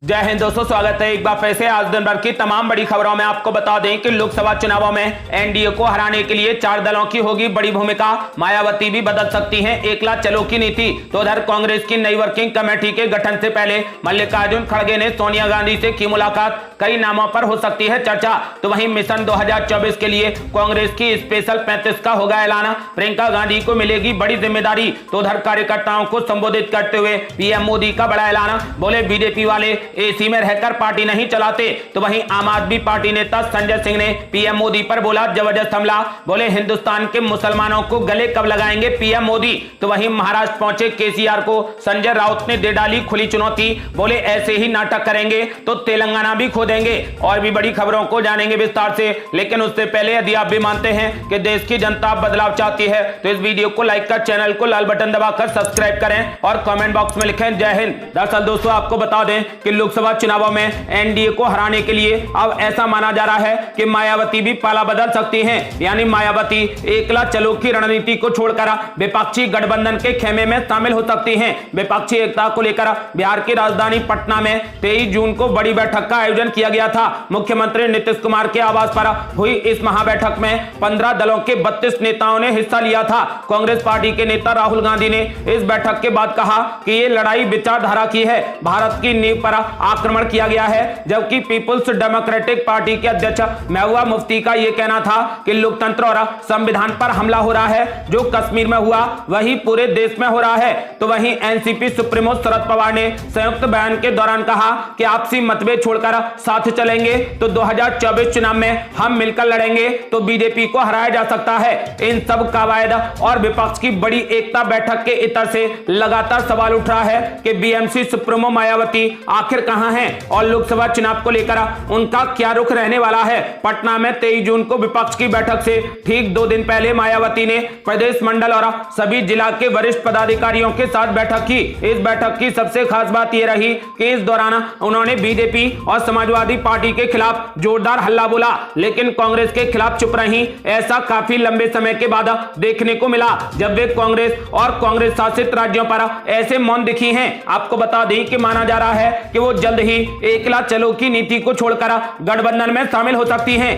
जय हिंद दोस्तों, स्वागत है एक बार फिर से। आज दिन भर की तमाम बड़ी खबरों में आपको बता दें कि लोकसभा चुनावों में एनडीए को हराने के लिए 4 दलों की होगी बड़ी भूमिका। मायावती भी बदल सकती हैं एकला चलो की नीति। तो उधर कांग्रेस की नई वर्किंग कमेटी के गठन से पहले मल्लिकार्जुन खड़गे ने सोनिया गांधी से की मुलाकात। कई नामों पर हो सकती है चर्चा। तो वहीं मिशन 2024 के लिए कांग्रेस की स्पेशल 35 का होगा ऐलान। प्रियंका गांधी को मिलेगी बड़ी जिम्मेदारी। तो उधर कार्यकर्ताओं को संबोधित करते हुए पीएम मोदी का बड़ा ऐलान। बोले बीजेपी वाले एसी में रहकर पार्टी नहीं चलाते। तो वहीं आम आदमी पार्टी नेता संजय सिंह ने पीएम मोदी पर बोला जबरदस्त हमला। बोले हिंदुस्तान के मुसलमानों को गले कब लगाएंगे पीएम मोदी। तो वहीं महाराष्ट्र पहुंचे केसीआर को संजय राउत ने दे डाली खुली चुनौती। बोले ऐसे ही नाटक करेंगे तो तेलंगाना भी खो देंगे। और भी बड़ी खबरों को जानेंगे विस्तार से, लेकिन उससे पहले यदि आप भी मानते हैं कि देश की जनता बदलाव चाहती है तो इस वीडियो को लाइक कर, चैनल को लाल बटन दबाकर सब्सक्राइब करें और कमेंट बॉक्स में लिखें जय हिंद। दरअसल दोस्तों आपको बता दें कि लोकसभा चुनावों में एनडीए को हराने के लिए अब ऐसा माना जा रहा है कि मायावती भी पाला बदल सकती हैं। यानी मायावती एकला चलो की रणनीति को छोड़कर विपक्षी गठबंधन के खेमे में शामिल हो सकती हैं। विपक्षी एकता को लेकर बिहार की राजधानी पटना में 23 जून को बड़ी बैठक का आयोजन किया गया था। मुख्यमंत्री नीतीश कुमार के आवास पर हुई इस महाबैठक में 15 दलों के 32 नेताओं ने हिस्सा लिया था। कांग्रेस पार्टी के नेता राहुल गांधी ने इस बैठक के बाद कहा कि ये लड़ाई विचारधारा की है, भारत की नींव पर आक्रमण किया गया है। जबकि पीपुल्स डेमोक्रेटिक पार्टी के अध्यक्ष महबूबा मुफ्ती का यह कहना था कि लोकतंत्र और संविधान पर हमला हो रहा है। जो कश्मीर में हुआ वही पूरे देश में हो रहा है। तो वहीं एनसीपी सुप्रीमो शरद पवार ने संयुक्त बयान के दौरान कहा कि आपसी मतभेद छोड़कर साथ चलेंगे तो 2024 चुनाव में हम मिलकर लड़ेंगे तो बीजेपी को हराया जा सकता है। इन सब कवायद और विपक्ष की बड़ी एकता बैठक के इतर से लगातार सवाल उठ रहा है कि बीएमसी सुप्रीमो मायावती आखिर कहां हैं और लोकसभा चुनाव को लेकर उनका क्या रुख रहने वाला है। पटना में 23 जून को विपक्ष की बैठक से ठीक 2 दिन पहले मायावती ने प्रदेश मंडल और सभी जिला के वरिष्ठ पदाधिकारियों के साथ बैठक की। इस बैठक की सबसे खास बात यह रही कि इस दौरान उन्होंने बीजेपी और समाजवादी पार्टी के खिलाफ जोरदार हल्ला बोला, लेकिन कांग्रेस के खिलाफ चुप रही। ऐसा काफी लंबे समय के बाद देखने को मिला जब वे कांग्रेस और कांग्रेस शासित राज्यों पर ऐसे मौन दिखी हैं। आपको बता दें कि माना जा रहा है कि वो जल्द ही एकला चलो की नीति को छोड़कर गठबंधन में शामिल हो सकती हैं।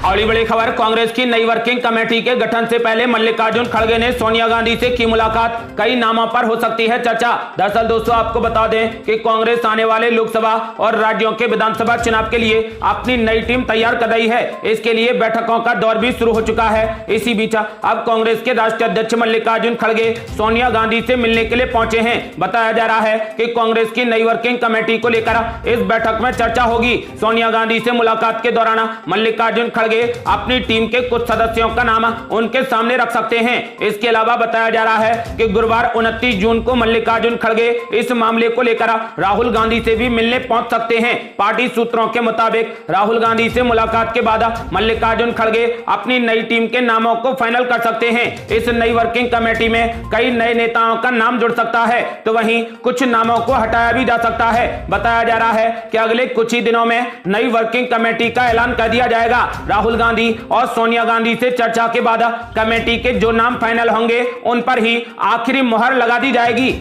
अगली बड़ी खबर, कांग्रेस की नई वर्किंग कमेटी के गठन से पहले मल्लिकार्जुन खड़गे ने सोनिया गांधी से की मुलाकात। कई नामों पर हो सकती है चर्चा। दरअसल दोस्तों आपको बता दें कि कांग्रेस आने वाले लोकसभा और राज्यों के विधानसभा चुनाव के लिए अपनी नई टीम तैयार कर रही है। इसके लिए बैठकों का दौर भी शुरू हो चुका है। इसी बीच अब कांग्रेस के राष्ट्रीय अध्यक्ष मल्लिकार्जुन खड़गे सोनिया गांधी से मिलने के लिए पहुंचे हैं। बताया जा रहा है कि कांग्रेस की नई वर्किंग कमेटी को लेकर इस बैठक में चर्चा होगी। सोनिया गांधी से मुलाकात के दौरान मल्लिकार्जुन खड़गे अपनी टीम के कुछ सदस्यों का नाम उनके सामने रख सकते हैं। इसके अलावा बताया जा रहा है कि गुरुवार 29 जून को मल्लिकार्जुन खड़गे इस मामले को लेकर राहुल गांधी से भी मिलने पहुंच सकते हैं। पार्टी सूत्रों के मुताबिक राहुल गांधी से मुलाकात के बाद मल्लिकार्जुन खड़गे अपनी नई टीम के नामों को फाइनल कर सकते हैं। इस नई वर्किंग कमेटी में कई नए नेताओं का नाम जुड़ सकता है तो वहीं कुछ नामों को हटाया भी जा सकता है। बताया जा रहा है कि अगले कुछ ही दिनों में नई वर्किंग कमेटी का ऐलान कर दिया जाएगा। राहुल गांधी और सोनिया गांधी से चर्चा के बाद कमेटी के जो नाम फाइनल होंगे उन पर ही आखिरी मुहर लगा दी जाएगी।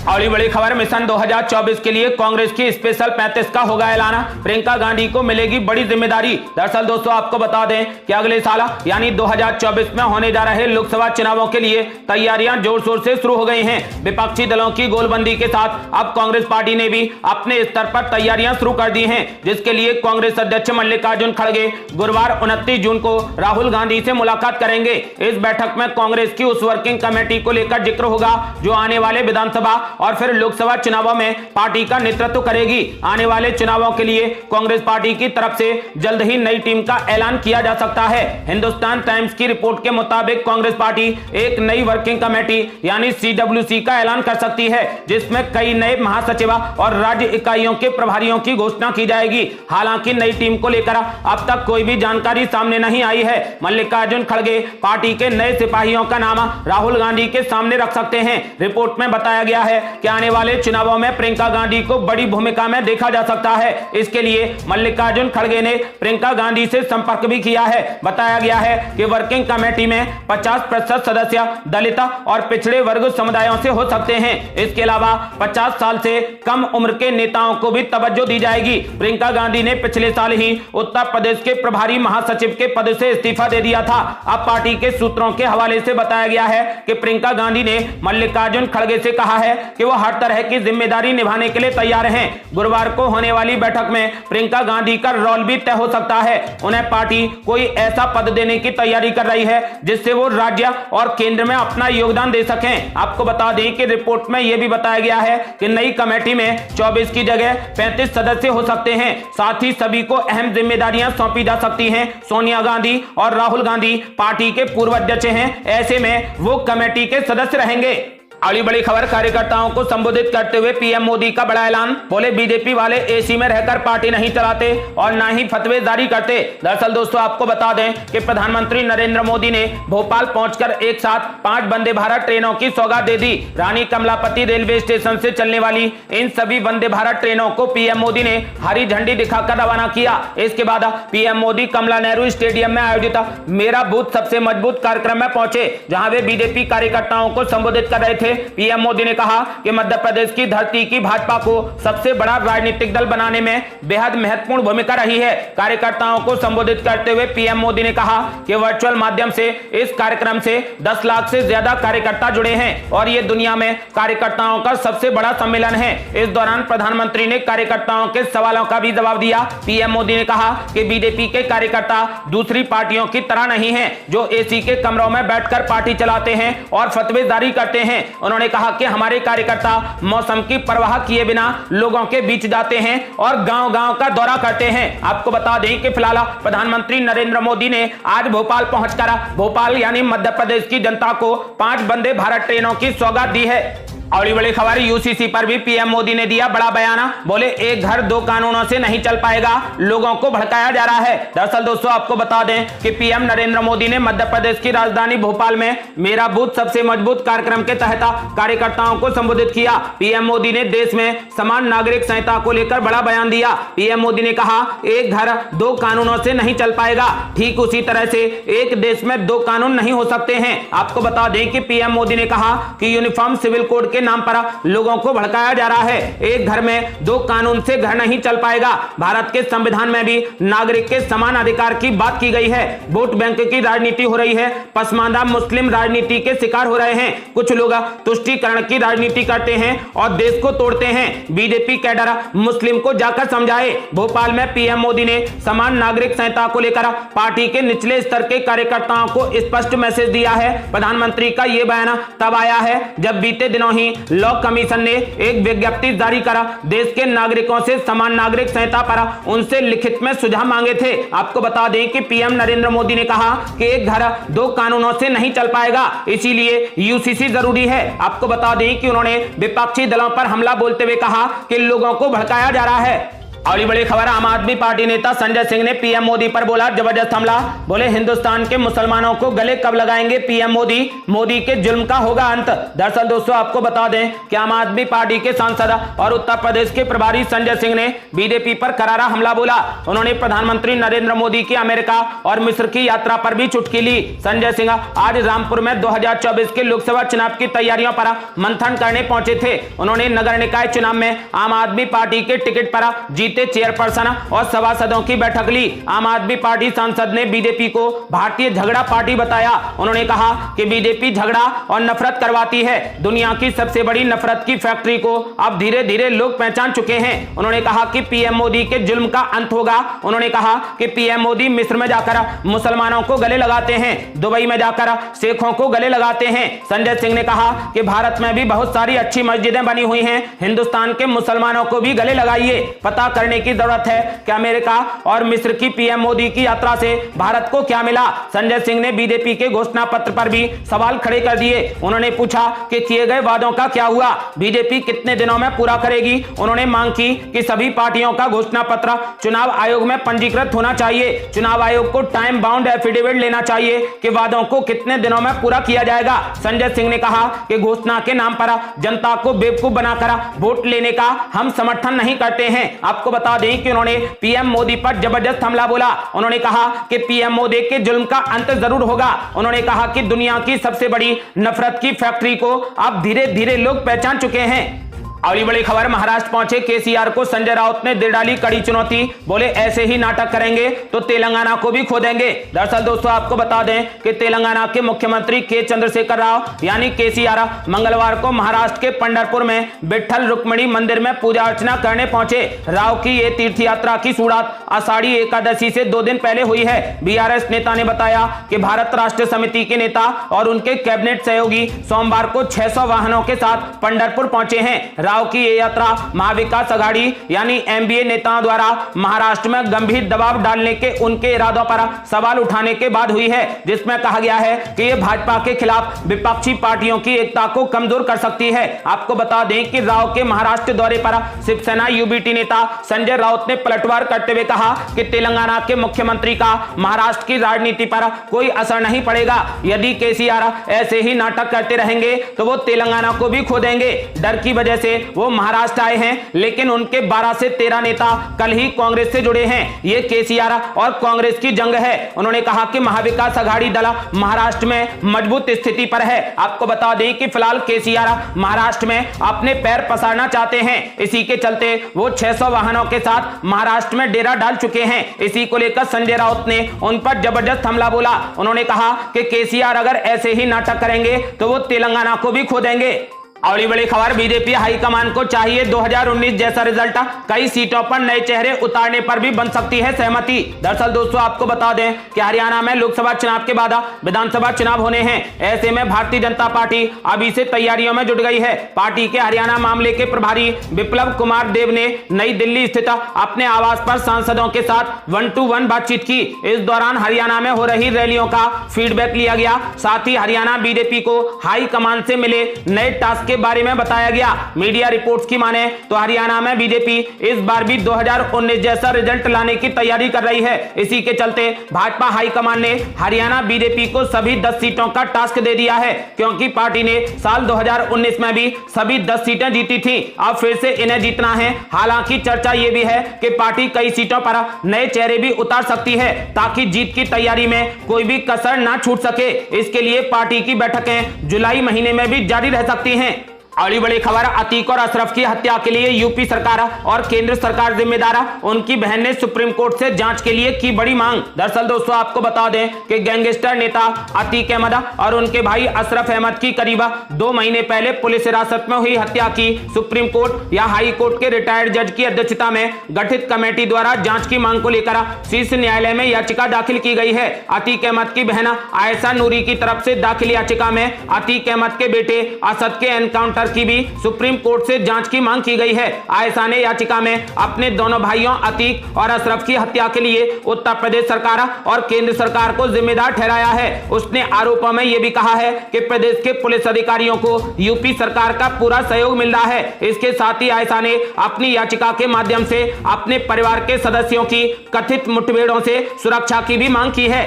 अगली बड़ी खबर, मिशन 2024 के लिए कांग्रेस की स्पेशल 35 का होगा ऐलान। प्रियंका गांधी को मिलेगी बड़ी जिम्मेदारी। दरअसल दोस्तों आपको बता दें कि अगले साल यानी 2024 में होने जा रहे लोकसभा चुनावों के लिए तैयारियां जोर शोर से शुरू हो गई हैं। विपक्षी दलों की गोलबंदी के साथ अब कांग्रेस पार्टी ने भी अपने स्तर पर तैयारियां शुरू कर दी हैं, जिसके लिए कांग्रेस अध्यक्ष मल्लिकार्जुन खड़गे गुरुवार 29 जून को राहुल गांधी से मुलाकात करेंगे। इस बैठक में कांग्रेस की उस वर्किंग कमेटी को लेकर जिक्र होगा जो आने वाले विधानसभा और फिर लोकसभा चुनावों में पार्टी का नेतृत्व करेगी। आने वाले चुनावों के लिए कांग्रेस पार्टी की तरफ से जल्द ही नई टीम का ऐलान किया जा सकता है। हिंदुस्तान टाइम्स की रिपोर्ट के मुताबिक कांग्रेस पार्टी एक नई वर्किंग कमेटी यानी सीडब्ल्यूसी का ऐलान कर सकती है, जिसमें कई नए महासचिव और राज्य इकाइयों के प्रभारियों की घोषणा की जाएगी। हालांकि नई टीम को लेकर अब तक कोई भी जानकारी सामने नहीं आई है। मल्लिकार्जुन खड़गे पार्टी के नए सिपाहियों का नाम राहुल गांधी के सामने रख सकते हैं। रिपोर्ट में बताया गया है है कि आने वाले चुनावों में प्रियंका गांधी को बड़ी भूमिका में देखा जा सकता है। इसके लिए मल्लिकार्जुन खड़गे ने प्रियंका गांधी से संपर्क भी किया है। बताया गया है कि वर्किंग कमेटी में 50% सदस्य दलित और पिछड़े वर्ग समुदायों से हो सकते हैं। इसके अलावा 50 साल से कम उम्र के नेताओं को भी तवज्जो दी जाएगी। प्रियंका गांधी ने पिछले साल ही उत्तर प्रदेश के प्रभारी महासचिव के पद से इस्तीफा दे दिया था। अब पार्टी के सूत्रों के हवाले से बताया गया है कि प्रियंका गांधी ने मल्लिकार्जुन खड़गे से कहा है कि वो हर तरह की जिम्मेदारी निभाने के लिए तैयार हैं। गुरुवार को होने वाली बैठक में प्रियंका गांधी का रोल भी तय हो सकता है। उन्हें पार्टी कोई ऐसा पद देने की तैयारी कर रही है जिससे वो राज्य और केंद्र में अपना योगदान दे सकें। आपको बता दें कि रिपोर्ट में यह भी बताया गया है कि नई कमेटी में 24 की जगह 35 सदस्य हो सकते हैं। साथ ही सभी को अहम जिम्मेदारियां सौंपी जा सकती हैं। सोनिया गांधी और राहुल गांधी पार्टी के पूर्व अध्यक्ष हैं, ऐसे में वो कमेटी के सदस्य रहेंगे। अगली बड़ी खबर, कार्यकर्ताओं को संबोधित करते हुए पीएम मोदी का बड़ा ऐलान। बोले बीजेपी वाले एसी में रहकर पार्टी नहीं चलाते और ना ही फतवे जारी करते। दरअसल दोस्तों आपको बता दें कि प्रधानमंत्री नरेंद्र मोदी ने भोपाल पहुंचकर एक साथ 5 वंदे भारत ट्रेनों की सौगात दे दी। रानी कमलापति रेलवे स्टेशन से चलने वाली इन सभी वंदे भारत ट्रेनों को पीएम मोदी ने हरी झंडी दिखाकर रवाना किया। इसके बाद पीएम मोदी कमला नेहरू स्टेडियम में आयोजित मेरा बूथ सबसे मजबूत कार्यक्रम में पहुंचे, जहां वे बीजेपी कार्यकर्ताओं को संबोधित कर रहे थे। पीएम मोदी ने कहा कि मध्य प्रदेश की धरती की भाजपा को सबसे बड़ा राजनीतिक दल बनाने में बेहद महत्वपूर्ण भूमिका रही है। कार्यकर्ताओं को संबोधित करते हुए पीएम मोदी ने कहा कि वर्चुअल माध्यम से इस कार्यक्रम से 10 लाख से ज्यादा कार्यकर्ता जुड़े हैं और ये दुनिया में कार्यकर्ताओं का सबसे बड़ा सम्मेलन है। इस दौरान प्रधानमंत्री ने कार्यकर्ताओं के सवालों का भी जवाब दिया। पीएम मोदी ने कहा कि बीजेपी के कार्यकर्ता दूसरी पार्टियों की तरह नहीं है जो एसी के कमरों में बैठकर पार्टी चलाते हैं और फतवे जारी करते हैं। उन्होंने कहा कि हमारे कार्यकर्ता मौसम की परवाह किए बिना लोगों के बीच जाते हैं और गांव-गांव का दौरा करते हैं। आपको बता दें कि फिलहाल प्रधानमंत्री नरेंद्र मोदी ने आज भोपाल पहुंचकर भोपाल यानी मध्य प्रदेश की जनता को 5 वंदे भारत ट्रेनों की सौगात दी है। अगली बड़ी खबर, यूसीसी पर भी पीएम मोदी ने दिया बड़ा बयान। बोले एक घर 2 कानूनों से नहीं चल पाएगा, लोगों को भड़काया जा रहा है। दरअसल दोस्तों आपको बता दें कि पीएम नरेंद्र मोदी ने मध्य प्रदेश की राजधानी भोपाल में मेरा बूथ सबसे मजबूत कार्यक्रम के तहत कार्यकर्ताओं को संबोधित किया। पीएम मोदी ने देश में समान नागरिक संहिता को लेकर बड़ा बयान दिया। पीएम मोदी ने कहा एक घर 2 कानूनों से नहीं चल पाएगा, ठीक उसी तरह से एक देश में 2 कानून नहीं हो सकते हैं। आपको बता दें कि पीएम मोदी ने कहा कि यूनिफॉर्म सिविल कोड के नाम पर लोगों को भड़काया जा रहा है। एक घर में 2 कानून से घर नहीं चल पाएगा। भारत के संविधान में भी नागरिक के समान अधिकार की बात की गई है। वोट बैंक की राजनीति हो रही है, पसमानदा मुस्लिम राजनीति के शिकार हो रहे हैं। कुछ लोग तुष्टीकरण की राजनीति करते हैं और देश को तोड़ते हैं। बीजेपी कैडर मुस्लिम को जाकर समझाए। भोपाल में पीएम मोदी ने समान नागरिक संहिता को लेकर पार्टी के निचले स्तर के कार्यकर्ताओं को स्पष्ट मैसेज दिया है। प्रधानमंत्री का यह बयान तब आया है जब बीते दिनों ही लॉ कमीशन ने एक विज्ञप्ति जारी करा देश के नागरिकों से समान नागरिक संहिता पर उनसे लिखित में सुझाव मांगे थे। आपको बता दें कि पीएम नरेंद्र मोदी ने कहा कि एक घर 2 कानूनों से नहीं चल पाएगा, इसीलिए यूसीसी जरूरी है। आपको बता दें कि उन्होंने विपक्षी दलों पर हमला बोलते हुए कहा कि लोगों को भड़काया जा रहा है। अगली बड़ी खबर, आम आदमी पार्टी नेता संजय सिंह ने पीएम मोदी पर बोला जबरदस्त हमला। बोले हिंदुस्तान के मुसलमानों को गले कब लगाएंगे पीएम मोदी, मोदी के जुल्म का होगा अंत। दरअसल दोस्तों आपको बता दें कि आम आदमी पार्टी के सांसद और उत्तर प्रदेश के प्रभारी संजय सिंह ने बीजेपी पर करारा हमला बोला। उन्होंने प्रधानमंत्री नरेंद्र मोदी की अमेरिका और मिस्र की यात्रा पर भी चुटकी ली। संजय सिंह आज रामपुर में 2024 के लोकसभा चुनाव की तैयारियों पर मंथन करने पहुंचे थे। उन्होंने नगर निकाय चुनाव में आम आदमी पार्टी के टिकट पर जीते चेयरपर्सन और सभासदों की बैठक ली। आम आदमी पार्टी सांसद ने बीजेपी को भारतीय झगड़ा पार्टी बताया। उन्होंने कहा कि बीजेपी झगड़ा और नफरत करवाती है। दुनिया की सबसे बड़ी नफरत की फैक्ट्री को अब धीरे धीरे लोग पहचान चुके हैं। उन्होंने कहा कि पीएम मोदी के जुल्म का अंत होगा। उन्होंने कहा कि पीएम मोदी मिस्र में जाकर मुसलमानों को गले लगाते हैं, दुबई में जाकर शेखों को गले लगाते हैं। संजय सिंह ने कहा कि भारत में भी बहुत सारी अच्छी मस्जिदें बनी हुई हैं, हिंदुस्तान के मुसलमानों को भी गले लगाइए। पता कर करने की जरूरत है कि अमेरिका और मिस्र की पीएम मोदी की यात्रा से भारत को क्या मिला। संजय सिंह ने बीजेपी के घोषणा पत्र पर भी सवाल खड़े कर दिए। उन्होंने पूछा कि किए गए वादों का क्या हुआ, बीजेपी कितने दिनों में पूरा करेगी। उन्होंने मांग की कि सभी पार्टियों का घोषणा पत्र चुनाव आयोग में पंजीकृत होना चाहिए। चुनाव आयोग को टाइम बाउंड एफिडेविट लेना चाहिए कि वादों को कितने दिनों में पूरा किया जाएगा। संजय सिंह ने कहा कि घोषणा के नाम पर जनता को बेवकूफ बनाकर वोट लेने का हम समर्थन नहीं करते हैं। आपको बता दें कि उन्होंने पीएम मोदी पर जबरदस्त हमला बोला। उन्होंने कहा कि पीएम मोदी के जुल्म का अंत जरूर होगा। उन्होंने कहा कि दुनिया की सबसे बड़ी नफरत की फैक्ट्री को अब धीरे धीरे लोग पहचान चुके हैं। अगली बड़ी खबर, महाराष्ट्र पहुंचे केसीआर को संजय राउत ने दे डाली कड़ी चुनौती। बोले ऐसे ही नाटक करेंगे तो तेलंगाना को भी खो देंगे। दरअसल दोस्तों आपको बता दें कि तेलंगाना के मुख्यमंत्री के चंद्रशेखर राव यानी केसीआर मंगलवार को महाराष्ट्र के पंढरपुर में विठ्ठल रुक्मिणी मंदिर में पूजा अर्चना करने पहुंचे। राव की ये तीर्थ यात्रा की शुरुआत आषाढ़ी एकादशी से 2 दिन पहले हुई है। बीआरएस नेता ने बताया कि भारत राष्ट्र समिति के नेता और उनके कैबिनेट सहयोगी सोमवार को 600 वाहनों के साथ पंढरपुर पहुंचे हैं। राव की यह यात्रा महाविकास अघाड़ी यानी एमबीए नेताओं द्वारा महाराष्ट्र में गंभीर दबाव डालने के उनके इरादों पर सवाल उठाने के बाद हुई है, जिसमें कहा गया है कि यह भाजपा के खिलाफ विपक्षी पार्टियों की एकता को कमजोर कर सकती है। आपको बता दें कि राव के महाराष्ट्र दौरे पर शिवसेना यूबीटी नेता संजय राउत ने पलटवार करते हुए कहा कि तेलंगाना के मुख्यमंत्री का महाराष्ट्र की राजनीति पर कोई असर नहीं पड़ेगा। यदि केसीआर ऐसे ही नाटक करते रहेंगे तो वो तेलंगाना को भी खो देंगे। डर की वजह से वो महाराष्ट्र आए हैं, लेकिन उनके 12 से 13 नेता कल ही कांग्रेस से जुड़े हैं। ये केसीआर और कांग्रेस की जंग है। उन्होंने कहा कि महाविकास अघाड़ी दल महाराष्ट्र में मजबूत स्थिति पर है। आपको बता दें कि फिलहाल केसीआर महाराष्ट्र में अपने पैर पसारना चाहते हैं। इसी के चलते वो 600 वाहनों के साथ महाराष्ट्र में डेरा डाल चुके हैं। इसी को लेकर संजय राउत ने उन पर जबरदस्त हमला बोला। उन्होंने कहा कि केसीआर अगर ऐसे ही नाटक करेंगे तो वो तेलंगाना को भी खो देंगे। अगली बड़ी खबर, बीजेपी हाईकमान को चाहिए 2019 जैसा रिजल्ट, कई सीटों पर नए चेहरे उतारने पर भी बन सकती है सहमति। दरअसल दोस्तों आपको बता दें कि हरियाणा में लोकसभा चुनाव के बाद विधानसभा चुनाव होने हैं। ऐसे में भारतीय जनता पार्टी अभी से तैयारियों में जुट गई है। पार्टी के हरियाणा मामले के प्रभारी विप्लव कुमार देव ने नई दिल्ली स्थित अपने आवास पर सांसदों के साथ 1-to-1 बातचीत की। इस दौरान हरियाणा में हो रही रैलियों का फीडबैक लिया गया। साथ ही हरियाणा बीजेपी को हाईकमान से मिले नए टास्क के बारे में बताया गया। मीडिया रिपोर्ट्स की माने तो हरियाणा में बीजेपी इस बार भी 2019 जैसा रिजल्ट लाने की तैयारी कर रही है। इसी के चलते भाजपा हाईकमान ने हरियाणा बीजेपी को सभी 10 सीटों का टास्क दे दिया है, क्योंकि पार्टी ने साल 2019 में भी सभी 10 सीटें जीती थी। अब फिर से इन्हें जीतना है। हालांकि चर्चा यह भी है कि पार्टी कई सीटों पर नए चेहरे भी उतार सकती है, ताकि जीत की तैयारी में कोई भी कसर ना छूट सके। इसके लिए पार्टी की बैठकें जुलाई महीने में भी जारी रह सकती हैं। अगली बड़ी खबर, अतीक और अशरफ की हत्या के लिए यूपी सरकार और केंद्र सरकार जिम्मेदार। उनकी बहन ने सुप्रीम कोर्ट से जांच के लिए की बड़ी मांग। दरअसल दोस्तों आपको बता दें कि गैंगस्टर नेता अतीक अहमद और उनके भाई अशरफ अहमद की करीब 2 महीने पहले पुलिस हिरासत में हुई हत्या की सुप्रीम कोर्ट या हाई कोर्ट के रिटायर्ड जज की अध्यक्षता में गठित कमेटी द्वारा जांच की मांग को लेकर शीर्ष न्यायालय में याचिका दाखिल की गई है। अतीक अहमद की बहन आयशा नूरी की तरफ से दाखिल याचिका में अतीक अहमद के बेटे असद के एनकाउंटर की भी सुप्रीम कोर्ट से जांच की मांग की गई है। आयशा ने याचिका में अपने दोनों भाइयों अतीक और अशरफ की हत्या के लिए उत्तर प्रदेश सरकार और केंद्र सरकार को जिम्मेदार ठहराया है। उसने आरोपों में यह भी कहा है कि प्रदेश के पुलिस अधिकारियों को यूपी सरकार का पूरा सहयोग मिल रहा है। इसके साथ ही आयशा ने अपनी याचिका के माध्यम से अपने परिवार के सदस्यों की कथित मुठभेड़ों से सुरक्षा की भी मांग की है।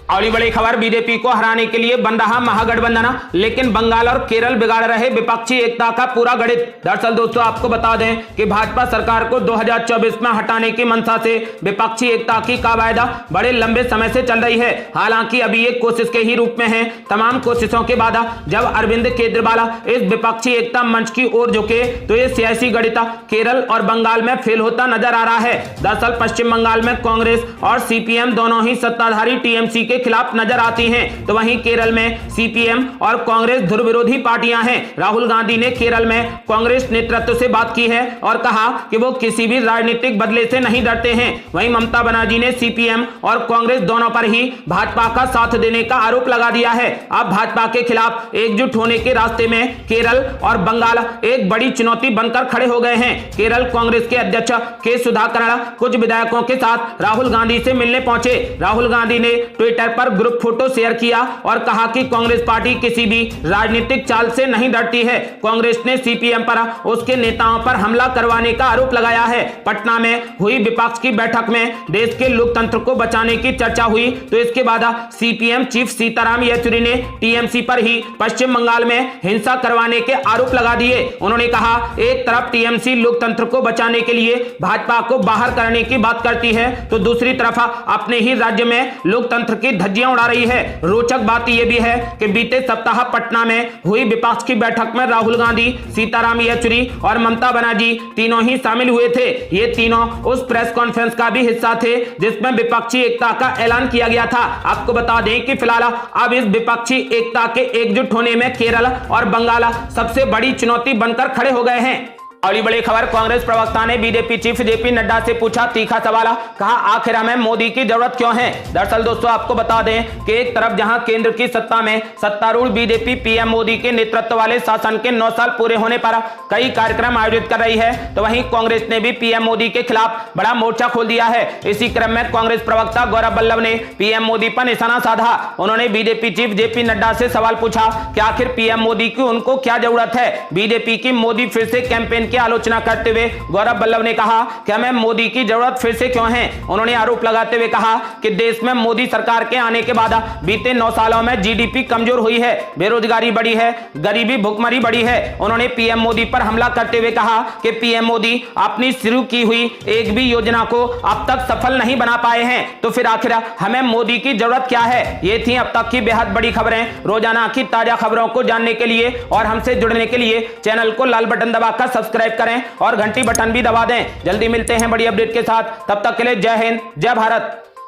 अगली बड़ी खबर, बीजेपी को हराने के लिए बन रहा महागठबंधन, लेकिन बंगाल और केरल बिगाड़ रहे विपक्षी एकता का पूरा गणित। दरअसल दोस्तों आपको बता दें कि भाजपा सरकार को 2024 में हटाने की मंशा से विपक्षी एकता की कायदा बड़े लंबे समय से चल रही है। हालांकि अभी ये कोशिश के ही रूप में है। तमाम कोशिशों के बाद जब अरविंद केजरीवाल इस विपक्षी एकता मंच की ओर झुके तो ये सियासी गणित केरल और बंगाल में फेल होता नजर आ रहा है। दरअसल पश्चिम बंगाल में कांग्रेस और सीपीएम दोनों ही सत्ताधारी टीएमसी के के खिलाफ नजर आती हैं। तो वहीं केरल में सीपीएम और कांग्रेस ध्रुव विरोधी पार्टियां हैं। राहुल गांधी ने केरल में कांग्रेस नेतृत्व से बात की है और कहा कि वो किसी भी राजनीतिक बदले से नहीं डरते हैं। वहीं ममता बनर्जी ने सीपीएम और कांग्रेस दोनों पर ही भाजपा का साथ देने का आरोप लगा दिया है। अब भाजपा के खिलाफ एकजुट होने के रास्ते में केरल और बंगाल एक बड़ी चुनौती बनकर खड़े हो गए हैं। केरल कांग्रेस के अध्यक्ष के सुधाकरण कुछ विधायकों के साथ राहुल गांधी से मिलने पहुंचे। राहुल गांधी ने ट्विटर पर ग्रुप फोटो शेयर किया और कहा कि कांग्रेस पार्टी किसी भी राजनीतिक चाल से नहीं डरती है। कांग्रेस ने सीपीएम पर उसके नेताओं पर हमला करवाने का आरोप लगाया है। पटना में हुई विपक्ष की बैठक में देश के लोकतंत्र को बचाने की चर्चा हुई, तो इसके बाद सीपीएम चीफ सीताराम येचुरी ने टीएमसी पर ही पश्चिम बंगाल में हिंसा करवाने के आरोप लगा दिए। उन्होंने कहा, एक तरफ टीएमसी लोकतंत्र को बचाने के लिए भाजपा को बाहर करने की बात करती है, तो दूसरी तरफ अपने ही राज्य में लोकतंत्र की धज्जियां उड़ा रही है। रोचक बात यह भी है कि बीते सप्ताह पटना में हुई विपक्ष की बैठक में राहुल गांधी, सीताराम येचुरी और ममता बनर्जी तीनों ही शामिल हुए थे। ये तीनों उस प्रेस कॉन्फ्रेंस का भी हिस्सा थे जिसमें विपक्षी एकता का ऐलान किया गया था। आपको बता दें कि फिलहाल अब इस विपक्षी एकता के एकजुट होने में केरल और बंगाल सबसे बड़ी चुनौती बनकर खड़े हो गए हैं। अगली बड़ी खबर, कांग्रेस प्रवक्ता ने बीजेपी चीफ जेपी नड्डा से पूछा तीखा सवाल, कहा आखिर हमें मोदी की जरूरत क्यों है। दरअसल दोस्तों आपको बता दें कि एक तरफ जहां केंद्र की सत्ता में सत्तारूढ़ बीजेपी पीएम मोदी के नेतृत्व वाले शासन के 9 साल पूरे होने पर कई कार्यक्रम आयोजित कर रही है, तो वहीं कांग्रेस ने भी पीएम मोदी के खिलाफ बड़ा मोर्चा खोल दिया है। इसी क्रम में कांग्रेस प्रवक्ता गौरव वल्लभ ने पीएम मोदी पर निशाना साधा। उन्होंने बीजेपी चीफ जेपी नड्डा से सवाल पूछा कि आखिर पीएम मोदी की उनको क्या जरूरत है। बीजेपी की मोदी फिर से कैंपेन की आलोचना करते हुए गौरव वल्लभ ने कहा कि हमें मोदी की जरूरत फिर से क्यों है। उन्होंने आरोप लगाते हुए कहा कि देश में मोदी सरकार के आने के बाद बीते 9 सालों में जीडीपी कमजोर हुई है, बेरोजगारी बढ़ी है, गरीबी भुखमरी बढ़ी है। उन्होंने पीएम मोदी पर हमला करते हुए कहा कि पीएम मोदी अपनी शुरू की हुई एक भी योजना को अब तक सफल नहीं बना पाए हैं, तो फिर आखिर हमें मोदी की जरूरत क्या है। ये थी अब तक की बेहद बड़ी खबरें। रोजाना की ताजा खबरों को जानने के लिए और हमसे जुड़ने के लिए चैनल को लाल बटन दबाकर सब्सक्राइब करें और घंटी बटन भी दबा दें। जल्दी मिलते हैं बड़ी अपडेट के साथ, तब तक के लिए जय हिंद, जय भारत।